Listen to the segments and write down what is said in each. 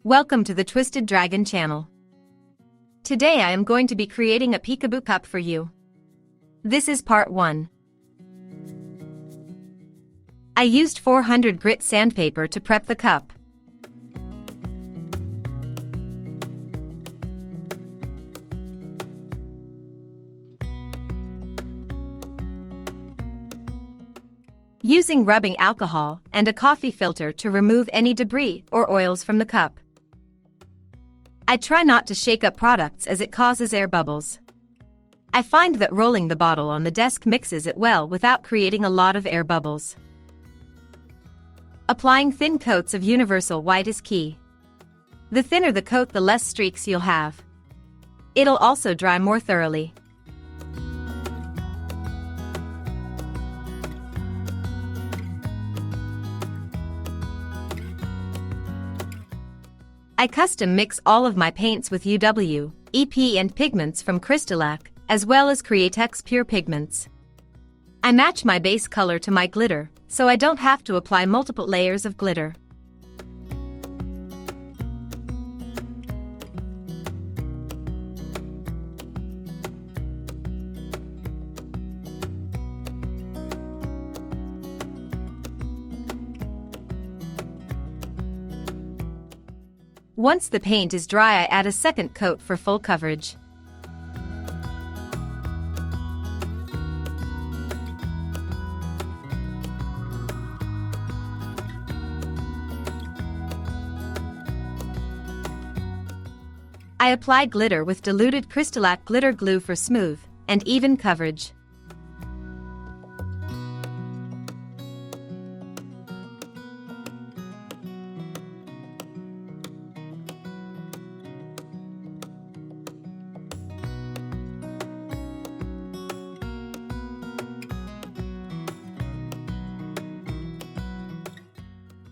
Welcome to the Twisted Dragon channel. Today I am going to be creating a Peekaboo Cup for you. This is part 1. I used 400 grit sandpaper to prep the cup. Using rubbing alcohol and a coffee filter to remove any debris or oils from the cup. I try not to shake up products as it causes air bubbles. I find that rolling the bottle on the desk mixes it well without creating a lot of air bubbles. Applying thin coats of universal white is key. The thinner the coat, the less streaks you'll have. It'll also dry more thoroughly. I custom mix all of my paints with UW, EP and pigments from Crystalac, as well as Createx pure pigments. I match my base color to my glitter, so I don't have to apply multiple layers of glitter. Once the paint is dry, I add a second coat for full coverage. I apply glitter with diluted Crystalac glitter glue for smooth and even coverage.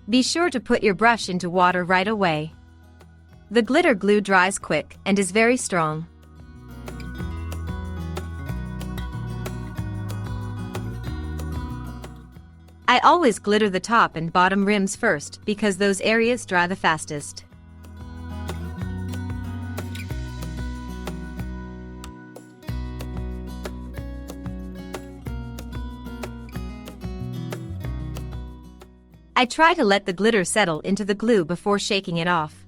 Be sure to put your brush into water right away. The glitter glue dries quick and is very strong. I always glitter the top and bottom rims first because those areas dry the fastest. I try to let the glitter settle into the glue before shaking it off.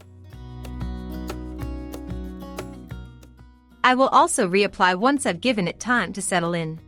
I will also reapply once I've given it time to settle in.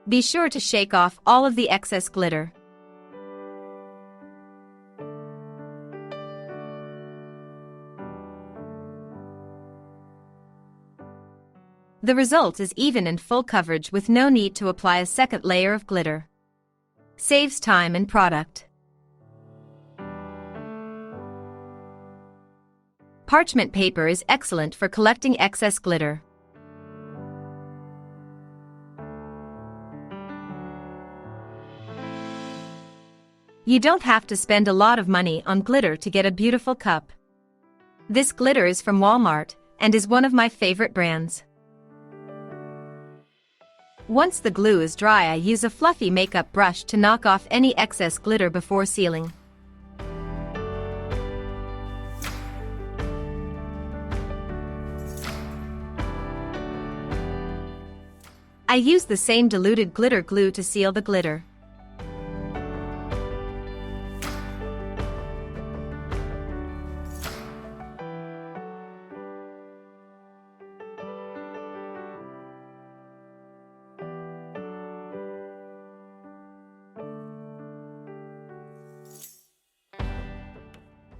Be sure to shake off all of the excess glitter. The result is even and full coverage with no need to apply a second layer of glitter. Saves time and product. Parchment paper is excellent for collecting excess glitter. You don't have to spend a lot of money on glitter to get a beautiful cup. This glitter is from Walmart and is one of my favorite brands. Once the glue is dry, I use a fluffy makeup brush to knock off any excess glitter before sealing. I use the same diluted glitter glue to seal the glitter.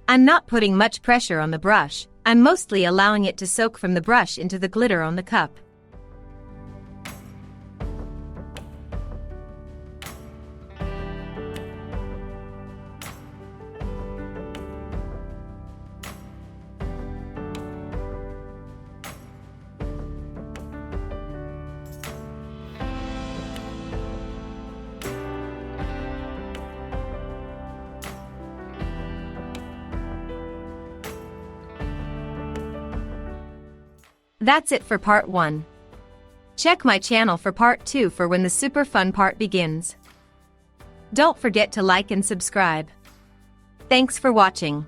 I'm not putting much pressure on the brush, I'm mostly allowing it to soak from the brush into the glitter on the cup. That's it for part 1. Check my channel for part 2 for when the super fun part begins. Don't forget to like and subscribe. Thanks for watching.